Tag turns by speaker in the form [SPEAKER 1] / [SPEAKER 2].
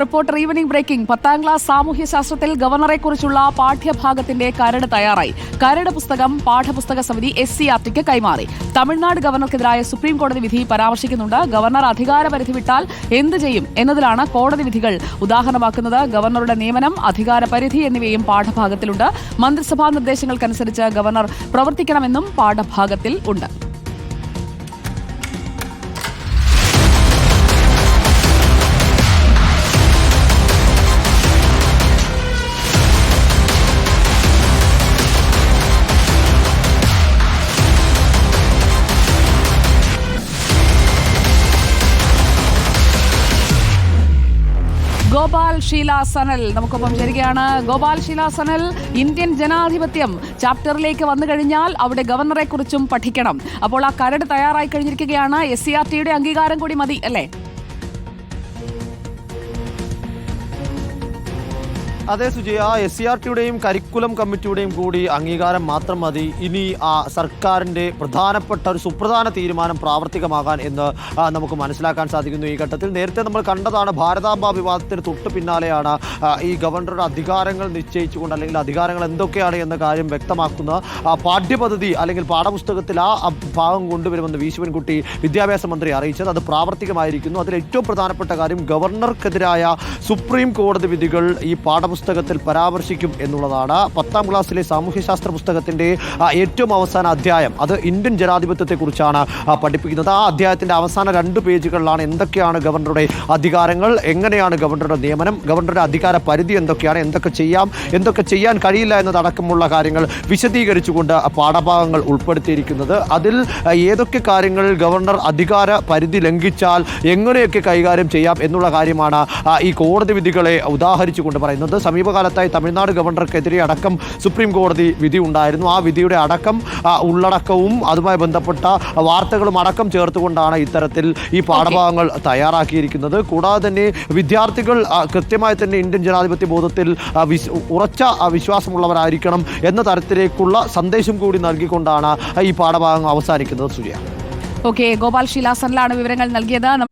[SPEAKER 1] Reporter evening breaking. 10ാം class സാമൂഹ്യശാസ്ത്രത്തിൽ ഗവർണറെക്കുറിച്ചുള്ള പാഠ്യഭാഗത്തിന്റെ കരട് തയ്യാറായി. കരട് പുസ്തകം പാഠപുസ്തക സമിതി SCERTക്ക് കൈമാറി. തമിഴ്നാട് ഗവർണർക്കെതിരായ സുപ്രീം കോടതി വിധി പരാമർശിക്കുന്നുണ്ട്. ഗവർണർ അധികാരപരിധി വിട്ടാൽ എന്ത് ചെയ്യും എന്നതിലാണ് കോടതി വിധികൾ ഉദാഹരണമാക്കുന്നത്. ഗവർണറുടെ നിയമനം, അധികാരപരിധി എന്നിവയും പാഠഭാഗത്തിലുണ്ട്. മന്ത്രിസഭാ നിർദ്ദേശങ്ങൾക്കനുസരിച്ച് ഗവർണർ പ്രവർത്തിക്കണമെന്നും പാഠഭാഗത്തിൽ ഉണ്ട്. ഗോപാൽ ഷീല സനൽ നമുക്കൊപ്പം ചേരുകയാണ്. ഗോപാൽ ഷീല സനൽ, ഇന്ത്യൻ ജനാധിപത്യം ചാപ്റ്ററിലേക്ക് വന്നു കഴിഞ്ഞാൽ അവിടെ ഗവർണറെ കുറിച്ചും പഠിക്കണം. അപ്പോൾ ആ കരട് തയ്യാറായി കഴിഞ്ഞിരിക്കുകയാണ്. SCERTയുടെ അംഗീകാരം കൂടി മതി അല്ലേ?
[SPEAKER 2] അതെ സുജയ, SCERTയുടെയും കരിക്കുലം കമ്മിറ്റിയുടെയും കൂടി അംഗീകാരം മാത്രം മതി ഇനി സർക്കാരിൻ്റെ പ്രധാനപ്പെട്ട ഒരു സുപ്രധാന തീരുമാനം പ്രാവർത്തികമാകാൻ എന്ന് നമുക്ക് മനസ്സിലാക്കാൻ സാധിക്കുന്നു. ഈ ഘട്ടത്തിൽ നേരത്തെ നമ്മൾ കണ്ടതാണ്, ഭാരതാംബ വിവാദത്തിന് തൊട്ട് പിന്നാലെയാണ് ഈ ഗവർണറുടെ അധികാരങ്ങൾ നിശ്ചയിച്ചുകൊണ്ട് അല്ലെങ്കിൽ അധികാരങ്ങൾ എന്തൊക്കെയാണ് എന്ന കാര്യം വ്യക്തമാക്കുന്ന പാഠ്യപദ്ധതി അല്ലെങ്കിൽ പാഠപുസ്തകത്തിൽ ആ ഭാഗം കൊണ്ടുവരുമെന്ന് വി ശിവൻകുട്ടി വിദ്യാഭ്യാസ മന്ത്രി അറിയിച്ചത്. അത് പ്രാവർത്തികമായിരിക്കുന്നു. അതിൽ ഏറ്റവും പ്രധാനപ്പെട്ട കാര്യം ഗവർണർക്കെതിരായ സുപ്രീം കോടതി വിധികൾ ഈ പാഠപുസ്തകത്തിൽ പരാമർശിക്കും എന്നുള്ളതാണ്. 10ാം ക്ലാസ്സിലെ സാമൂഹ്യശാസ്ത്ര പുസ്തകത്തിന്റെ ഏറ്റവും അവസാന അധ്യായം അത് ഇന്ത്യൻ ജനാധിപത്യത്തെക്കുറിച്ചാണ് പഠിപ്പിക്കുന്നത്. ആ അധ്യായത്തിന്റെ അവസാന 2 പേജുകളിലാണ് എന്തൊക്കെയാണ് ഗവർണറുടെ അധികാരങ്ങൾ, എങ്ങനെയാണ് ഗവർണറുടെ നിയമനം, ഗവർണറുടെ അധികാര പരിധി എന്തൊക്കെയാണ്, എന്തൊക്കെ ചെയ്യാം, എന്തൊക്കെ ചെയ്യാൻ കഴിയില്ല എന്നതടക്കമുള്ള കാര്യങ്ങൾ വിശദീകരിച്ചുകൊണ്ട് പാഠഭാഗങ്ങൾ ഉൾപ്പെടുത്തിയിരിക്കുന്നത്. അതിൽ ഏതൊക്കെ കാര്യങ്ങൾ ഗവർണർ അധികാര പരിധി ലംഘിച്ചാൽ എങ്ങനെയൊക്കെ കൈകാര്യം ചെയ്യാം എന്നുള്ള കാര്യമാണ് ഈ കോടതി വിധികളെ ഉദാഹരിച്ചുകൊണ്ട് പറയുന്നത്. സമീപകാലത്തായി തമിഴ്നാട് ഗവർണർക്കെതിരെ അടക്കം സുപ്രീം കോടതി വിധി ഉണ്ടായിരുന്നു. ആ വിധിയുടെ അടക്കം ഉള്ളടക്കവും അതുമായി ബന്ധപ്പെട്ട വാർത്തകളും അടക്കം ചേർത്തുകൊണ്ടാണ് ഇത്തരത്തിൽ ഈ പാഠഭാഗങ്ങൾ തയ്യാറാക്കിയിരിക്കുന്നത്. കൂടാതെ തന്നെ വിദ്യാർത്ഥികൾ കൃത്യമായി തന്നെ ഇന്ത്യൻ ജനാധിപത്യ ബോധത്തിൽ ഉറച്ച വിശ്വാസമുള്ളവരായിരിക്കണം എന്ന തരത്തിലേക്കുള്ള സന്ദേശം കൂടി നൽകിക്കൊണ്ടാണ് ഈ പാഠഭാഗം അവസാനിക്കുന്നത്. സുജയ,
[SPEAKER 1] ഓക്കെ, ഗോപാൽ ഷീല സനലാണ് വിവരങ്ങൾ നൽകിയത്.